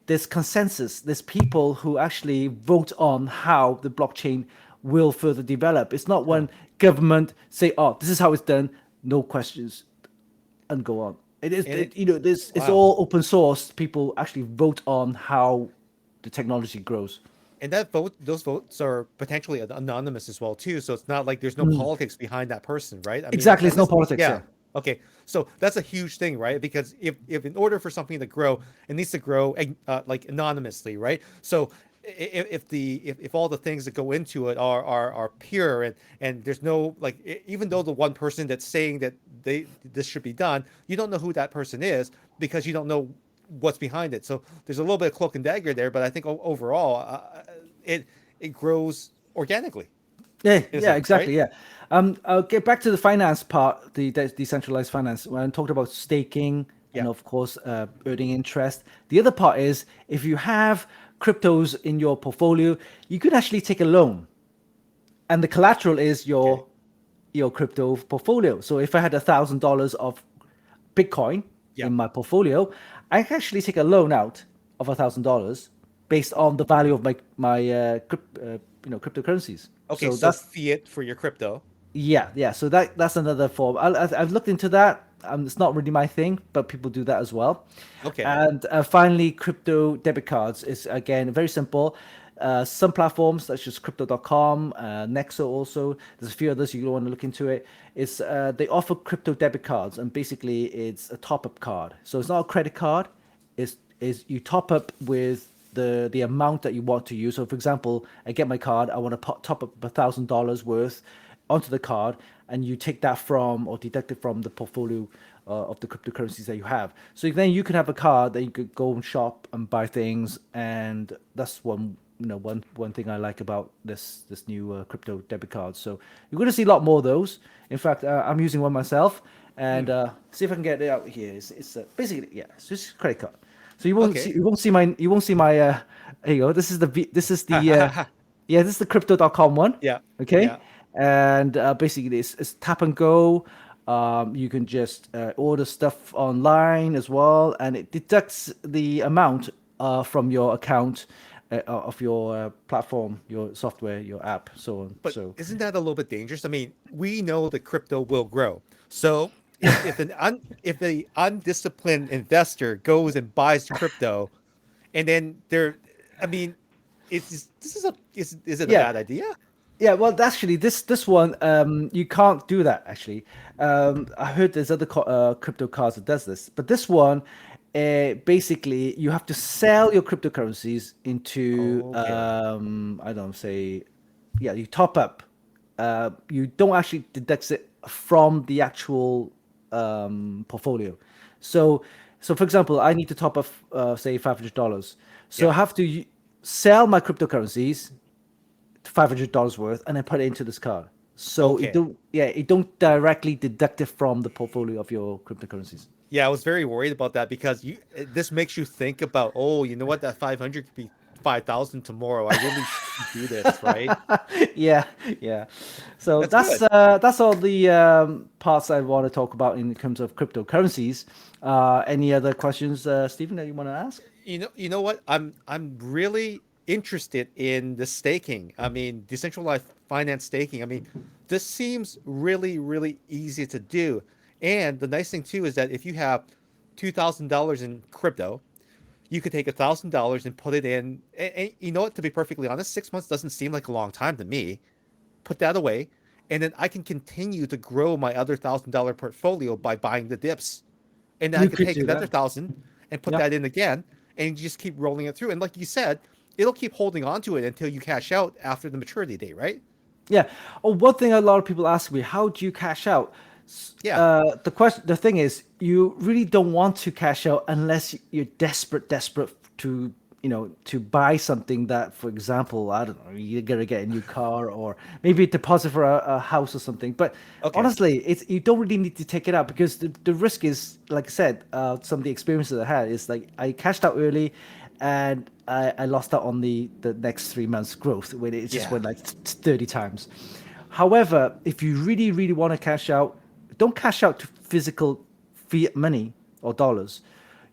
There's consensus. There's people who actually vote on how the blockchain will further develop. It's not Yeah. when government say, "Oh, this is how it's done," no questions, and go on. It is, And it, this it's wow. all open source. People actually vote on how the technology grows. And that vote, those votes are potentially anonymous as well too. So it's not like there's no politics behind that person, right? I mean, Exactly, it's and no this, politics. yeah, Yeah. okay. So that's a huge thing, right? Because if in order for something to grow, it needs to grow like anonymously, right? So if all the things that go into it are pure and there's no like even though the one person that's saying that this should be done, you don't know who that person is because you don't know what's behind it. So there's a little bit of cloak and dagger there, but I think overall, it it grows organically Yeah, in a yeah, sense, right? exactly. Yeah. I'll get back to the finance part, the decentralized finance. When I talked about staking and Yeah. of course earning interest, the other part is if you have cryptos in your portfolio, you could actually take a loan, and the collateral is Okay. your crypto portfolio. So if I had $1,000 of Bitcoin Yeah. in my portfolio, I can actually take a loan out of $1,000 based on the value of cryptocurrencies. Okay. So So that's fiat for your crypto. yeah. So that's another form. I've looked into that. It's not really my thing, but people do that as well. Okay. And finally, crypto debit cards is again very simple. Some platforms such as crypto.com, Nexo also. There's a few others you want to look into it. It's they offer crypto debit cards, and basically it's a top-up card. So it's not a credit card. Is you top up with the amount that you want to use. So, for example, I get my card. I want to top up $1,000 worth onto the card, and you take that from or deduct it from the portfolio of the cryptocurrencies that you have. So then you can have a card that you could go and shop and buy things, and that's one thing I like about this new crypto debit card. So you're going to see a lot more of those. In fact, I'm using one myself, and Hmm. see if I can get it out here. It's basically yeah, it's just a credit card. So Okay. you won't see my here you go. This is the yeah, this is the crypto.com one. Yeah. Okay. Yeah. And basically it's tap and go. You can just order stuff online as well, and it deducts the amount from your account of your platform, your software, your app, so on. But So isn't that a little bit dangerous? I mean, we know that crypto will grow. So if the undisciplined investor goes and buys crypto, and then they're, I mean, this is a is it a yeah, bad idea? yeah. Well, actually, this one you can't do that. Actually, I heard there's other crypto cards that does this, but this one. Basically, you have to sell your cryptocurrencies into Okay. I don't say yeah, you top up. You don't actually deduct it from the actual portfolio. So, so for example, I need to top up, say, $500. So Yeah. I have to sell my cryptocurrencies, $500 worth, and then put it into this card. So Okay. it don't directly deduct it from the portfolio of your cryptocurrencies. Yeah, I was very worried about that because this makes you think about, oh, you know what, that 500 could be 5,000 tomorrow. I really shouldn't do this, right? Yeah, yeah. So That's good. that's all the parts I want to talk about in terms of cryptocurrencies. Any other questions, Stephen, that you want to ask? You know what? I'm really interested in the staking. I mean, decentralized finance staking. I mean, this seems really easy to do. And the nice thing too is that if you have $2,000 in crypto, you could take $1,000 and put it in. And you know what? To be perfectly honest, 6 months doesn't seem like a long time to me. Put that away, and then I can continue to grow my other $1,000 portfolio by buying the dips, and then I You could could take do another that. 1,000 and put Yeah. that in again, and you just keep rolling it through. And like you said, it'll keep holding on to it until you cash out after the maturity date, right? Yeah. Oh, one thing a lot of people ask me, how do you cash out? Yeah, The thing is, you really don't want to cash out unless you're desperate to, to buy something that, for example, I don't know, you're gonna get a new car or maybe a deposit for a house or something. But okay. honestly, you don't really need to take it out because the risk is, like I said, some of the experiences I had is like I cashed out early, and I lost out on the next 3 months growth when it just Yeah. went like 30 times. However, if you really, really want to cash out, don't cash out to physical fiat money or dollars.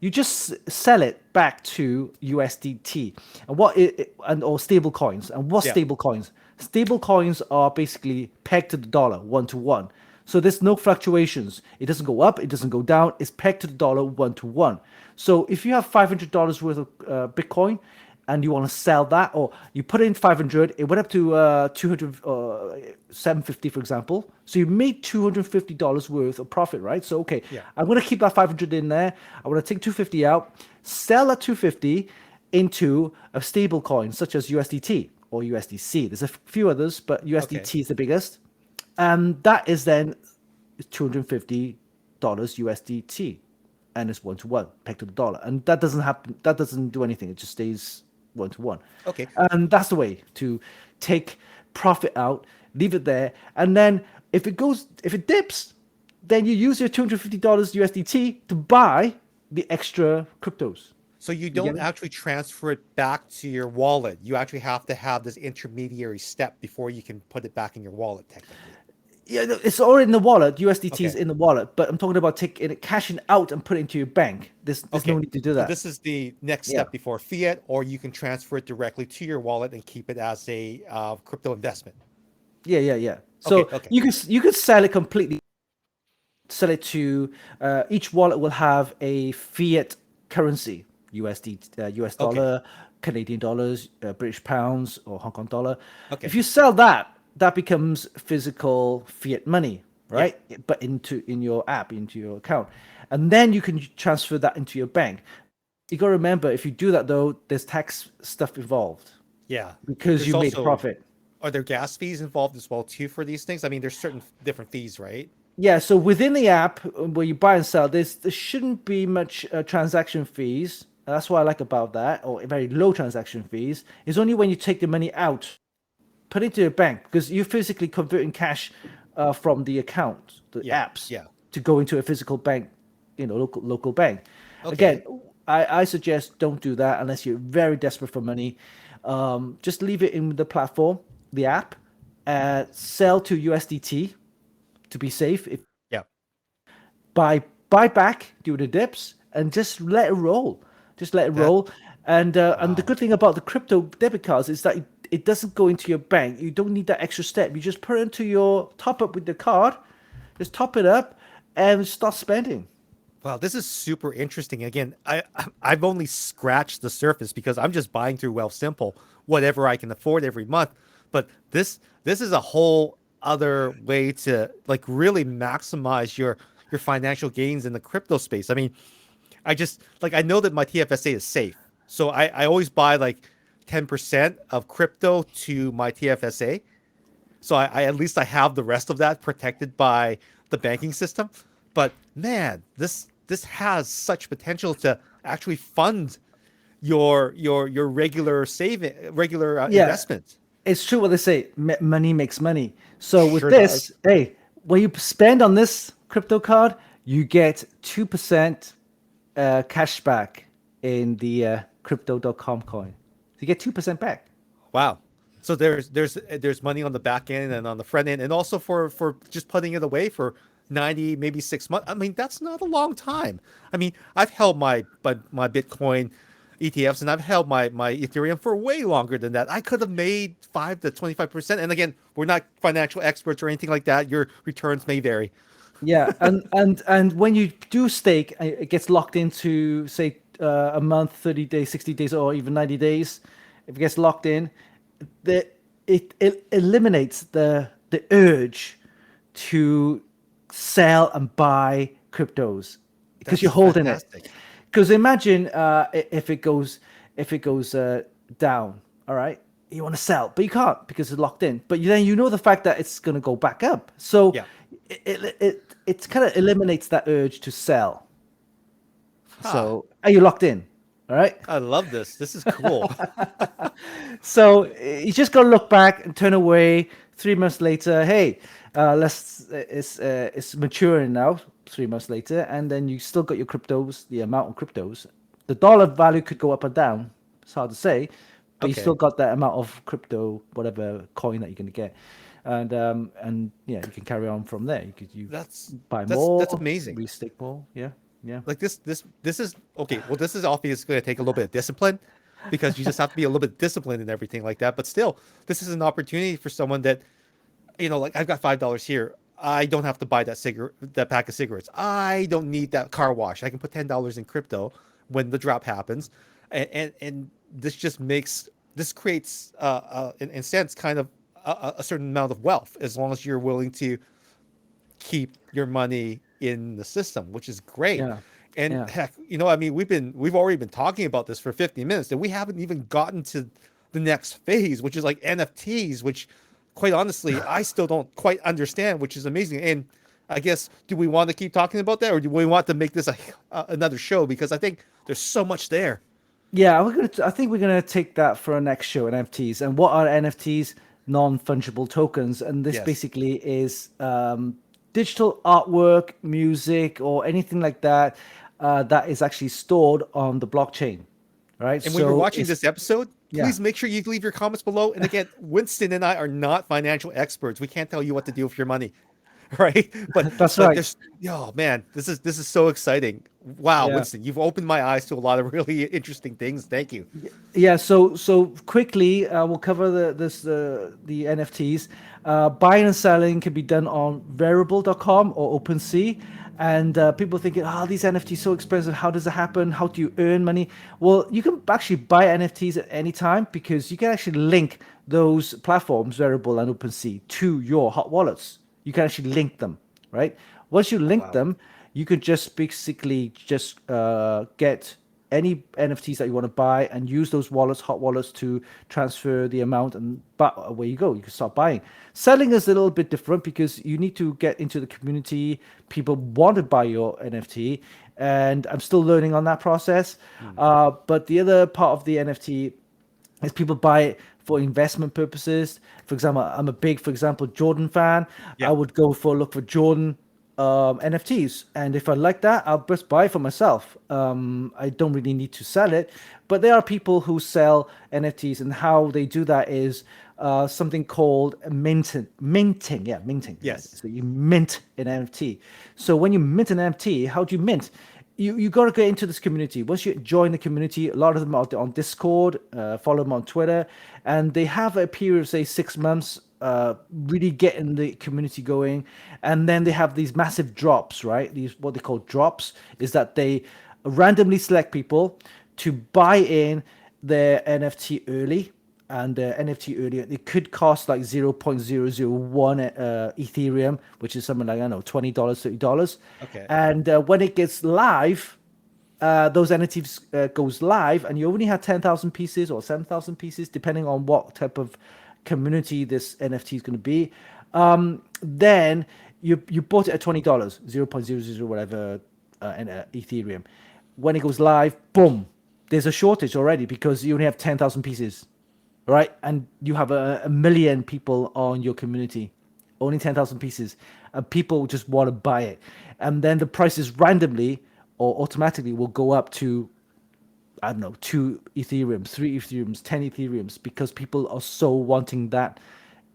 You just sell it back to USDT and and or stable coins. And what Yeah. stable coins? Stable coins are basically pegged to the dollar 1 to 1. So there's no fluctuations. It doesn't go up, it doesn't go down. It's pegged to the dollar 1 to 1. So if you have $500 worth of Bitcoin and you want to sell that, or you put in 500, it went up to 200, 750, for example. So you made $250 worth of profit, right? So, okay, Yeah. I'm going to keep that 500 in there. I want to take 250 out, sell that 250 into a stable coin such as USDT or USDC. There's a few others, but Okay. USDT is the biggest. And that is then $250 USDT. And it's 1 to 1 pegged to the dollar. And that doesn't happen, that doesn't do anything. It just stays 1 to 1. Okay. And that's the way to take profit out, leave it there. And then if it dips, then you use your $250 USDT to buy the extra cryptos. So you You get don't it? actually transfer it back to your wallet. You actually have to have this intermediary step before you can put it back in your wallet, technically. Yeah, no, it's already in the wallet. USDT is Okay. in the wallet, but I'm talking about taking it, cashing out and putting it into your bank. There's no Okay. need to do So that. this is the next Yeah. step before fiat, or you can transfer it directly to your wallet and keep it as a crypto investment. Yeah. Okay. So Okay. you could sell it completely, sell it to each wallet will have a fiat currency, USD, US Okay. dollar, Canadian dollars, British pounds, or Hong Kong dollar. If Okay. you sell that, that becomes physical fiat money, Yeah. right? But in your app, into your account, and then you can transfer that into your bank. You got to remember, if you do that though, there's tax stuff involved Yeah. because There's you made a also, profit. are there gas fees involved as well too for these things? I mean, there's certain different fees, right? Yeah, so within the app where you buy and sell, there shouldn't be much transaction fees. That's what I like about that, or very low transaction fees. It's only when you take the money out, put it into your bank, because you're physically converting cash from the account, the Yeah. apps, Yeah. to go into a physical bank, local bank. Again, Okay. I suggest don't do that unless you're very desperate for money. Just leave it in the platform, the app, sell to USDT to be safe. If Yeah. buy back do the dips and just let it roll, just let it That, roll. And the wow. good thing about the crypto debit cards is that it doesn't go into your bank. You don't need that extra step. You just put it into your top up with the card, just top it up and start spending. Wow, this is super interesting. Again, I've only scratched the surface because I'm just buying through Wealth Simple whatever I can afford every month. But this is a whole other way to like really maximize your financial gains in the crypto space. I mean, I just like I know that my TFSA is safe. So I always buy like 10% of crypto to my TFSA. So I at least I have the rest of that protected by the banking system. But man, this has such potential to actually fund your regular Yeah, investment. it's true what they say, money makes money. So with Sure does. this, hey, when you spend on this crypto card, you get 2% cash back in the crypto.com coin. So you get 2% back. Wow. So there's money on the back end and on the front end, and also for just putting it away for 90, maybe 6 months. I mean, that's not a long time. I mean, I've held my Bitcoin ETFs and I've held my Ethereum for way longer than that. I could have made 5 to 25%. And again, we're not financial experts or anything like that. Your returns may vary. Yeah, and when you do stake, it gets locked into say a month, 30 days, 60 days, or even 90 days. If it gets locked in, the it eliminates the urge to sell and buy cryptos because That's you're holding it. fantastic. Because imagine if it goes down, all right, you want to sell, but you can't because it's locked in. But then you know the fact that it's going to go back up, so Yeah. it kind of eliminates that urge to sell. Huh. So are you locked in? All right. I love this. This is cool. So you just got to look back and turn away. 3 months later, hey, it's maturing now. 3 months later, and then you still got your cryptos, the amount of cryptos. The dollar value could go up or down. It's hard to say, but you still Okay. got that amount of crypto, whatever coin that you're going to get. and yeah, you can carry on from there. You That's buy that's more, amazing. restake more. Yeah, yeah, Like this is okay. Well, this is obviously going to take a little bit of discipline because you just have to be a little bit disciplined and everything like that. But still, this is an opportunity for someone that, like I've got $5 here. I don't have to buy that pack of cigarettes. I don't need that car wash. I can put $10 in crypto when the drop happens, and this just makes this creates in a sense kind of a certain amount of wealth as long as you're willing to keep your money in the system, which is great. yeah, And yeah. heck, I mean, we've already been talking about this for 50 minutes, and we haven't even gotten to the next phase, which is like NFTs, which quite honestly, I still don't quite understand, which is amazing. And I guess, do we want to keep talking about that, or do we want to make this another show? Because I think there's so much there. Yeah, I think we're gonna take that for our next show, NFTs. And what are NFTs? Non-fungible tokens, and this Yes. basically is digital artwork, music, or anything like that that is actually stored on the blockchain, right? And when you're So watching it's this episode, yeah, please make sure you leave your comments below. And again, Winston and I are not financial experts. We can't tell you what to do with your money, right? But that's but right. there's oh man, this is so exciting. Wow, Yeah. Winston, you've opened my eyes to a lot of really interesting things. Thank you. Yeah, so quickly, we'll cover the NFTs. Buying and selling can be done on Variable.com or OpenSea, and people thinking, "Oh, these NFTs so expensive. How does it happen? How do you earn money?" Well, you can actually buy NFTs at any time because you can actually link those platforms, Variable and OpenSea, to your hot wallets. You can actually link them, right? Once you link Wow. them, you could just basically just get any NFTs that you want to buy and use those wallets, hot wallets, to transfer the amount, and but away you go. You can start buying. Selling is a little bit different because you need to get into the community. People want to buy your NFT, and I'm still learning on that process. Hmm. But the other part of the NFT is people buy it for investment purposes. For example, I'm a big, for example, Jordan fan. I Yeah. would go for look for Jordan NFTs, and if I like that, I'll just buy it for myself. I don't really need to sell it, but there are people who sell NFTs, and how they do that is something called minting. Yeah, minting. Yes. So you mint an NFT. So when you mint an NFT, how do you mint? You got to get into this community. Once you join the community, a lot of them are on Discord, follow them on Twitter, and they have a period of say 6 months, really getting the community going, and then they have these massive drops, right? These what they call drops is that they randomly select people to buy in their NFT early, and NFT earlier, it could cost like 0.001 Ethereum, which is something like, I don't know, $20, $30. Okay. And when it gets live, those NFTs goes live, and you only have 10,000 pieces or 7,000 pieces, depending on what type of community this NFT is going to be. Then you bought it at $20, 0.00 whatever, Ethereum. When it goes live, boom, there's a shortage already because you only have 10,000 pieces, right? And you have a million people on your community, only 10,000 pieces, and people just want to buy it. And then the prices randomly or automatically will go up to, I don't know, 2 Ethereums, 3 Ethereums, 10 Ethereums, because people are so wanting that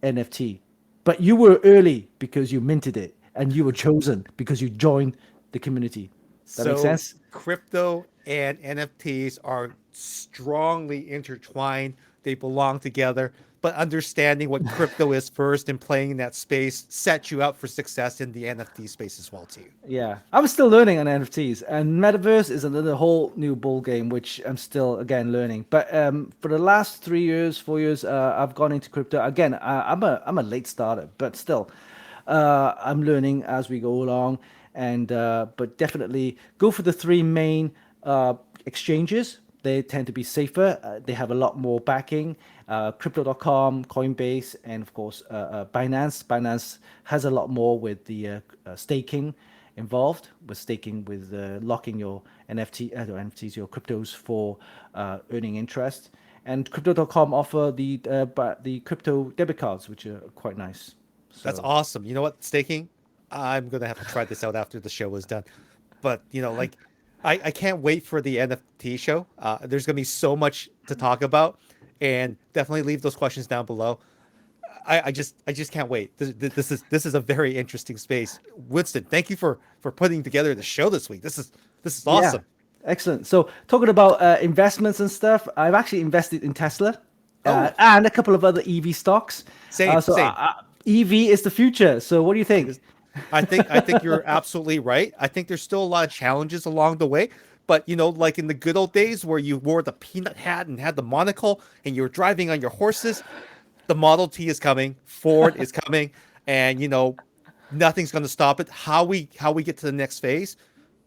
NFT. But you were early because you minted it, and you were chosen because you joined the community. That makes So sense? crypto and NFTs are strongly intertwined. They belong together. But understanding what crypto is first and playing in that space sets you up for success in the NFT space as well too. Yeah, I'm still learning on NFTs, and metaverse is another whole new ball game, which I'm still again learning. But for the last 3 years, 4 years, I've gone into crypto again. I'm a late starter, but still, I'm learning as we go along. And but definitely go for the three main exchanges. They tend to be safer. They have a lot more backing. Crypto.com, Coinbase, and of course Binance. Binance has a lot more with the staking involved, with staking, with locking your NFTs, your cryptos for earning interest. And Crypto.com offer the crypto debit cards, which are quite nice. That's So awesome. You know what, staking? I'm gonna have to try this out after the show is done. But like I can't wait for the NFT show. There's gonna be so much to talk about, and definitely leave those questions down below. I just can't wait. This is a very interesting space. Winston, thank you for putting together the show this week. This is Yeah, awesome. excellent. So talking about investments and stuff, I've actually invested in Tesla Oh, and a couple of other EV stocks. same, So same. EV is the future. So what do you It think? is. I think you're absolutely right. I think there's still a lot of challenges along the way, but like in the good old days where you wore the peanut hat and had the monocle and you were driving on your horses, the Model T is coming, Ford is coming, and nothing's going to stop it. How we get to the next phase,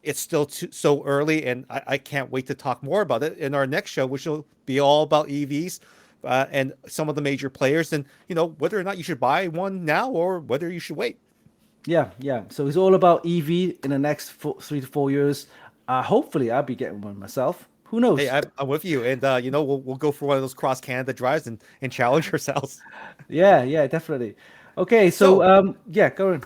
it's still so early, and I can't wait to talk more about it in our next show, which will be all about EVs. And some of the major players, and whether or not you should buy one now or whether you should wait. Yeah, yeah. So it's all about EV in the next 3 to 4 years. Hopefully, I'll be getting one myself. Who Hey, knows? I'm with you, and we'll go for one of those cross Canada drives and challenge ourselves. Yeah, yeah, definitely. Okay, so So, yeah, go on.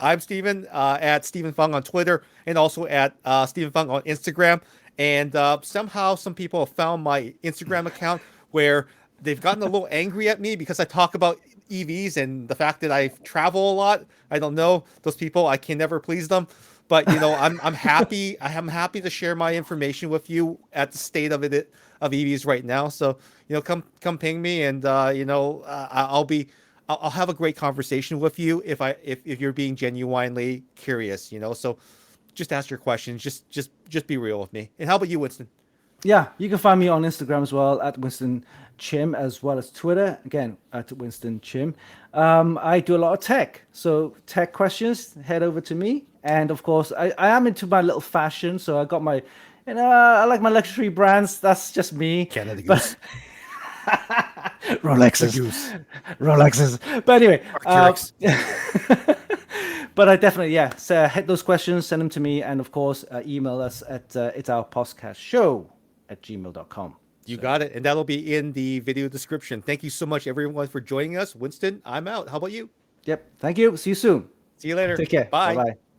I'm Steven, at Steven Fung on Twitter, and also at Steven Fung on Instagram. And somehow some people have found my Instagram account where they've gotten a little angry at me because I talk about EVs and the fact that I travel a lot. I don't know those people. I can never please them. But I'm happy. I am happy to share my information with you at the state of EVs right now. So come ping me, and I'll have a great conversation with you if you're being genuinely curious. So just ask your questions. Just be real with me. And how about you, Winston? Yeah, you can find me on Instagram as well at Winston Chim, as well as Twitter again at Winston Chim. I do a lot of tech, so tech questions head over to me. And of course, I am into my little fashion, so I got my, I like my luxury brands. That's just me. Canada But Goose. The Rolexes, Goose. Rolexes. But anyway, Arc'teryx. but I definitely, yeah, so hit those questions, send them to me, and of course, email us at it's our podcast show at gmail.com. You So, got it. And that'll be in the video description. Thank you so much, everyone, for joining us. Winston, I'm out. How about you? yep. Thank you. See you soon. See you later. Take care. Bye Bye. bye.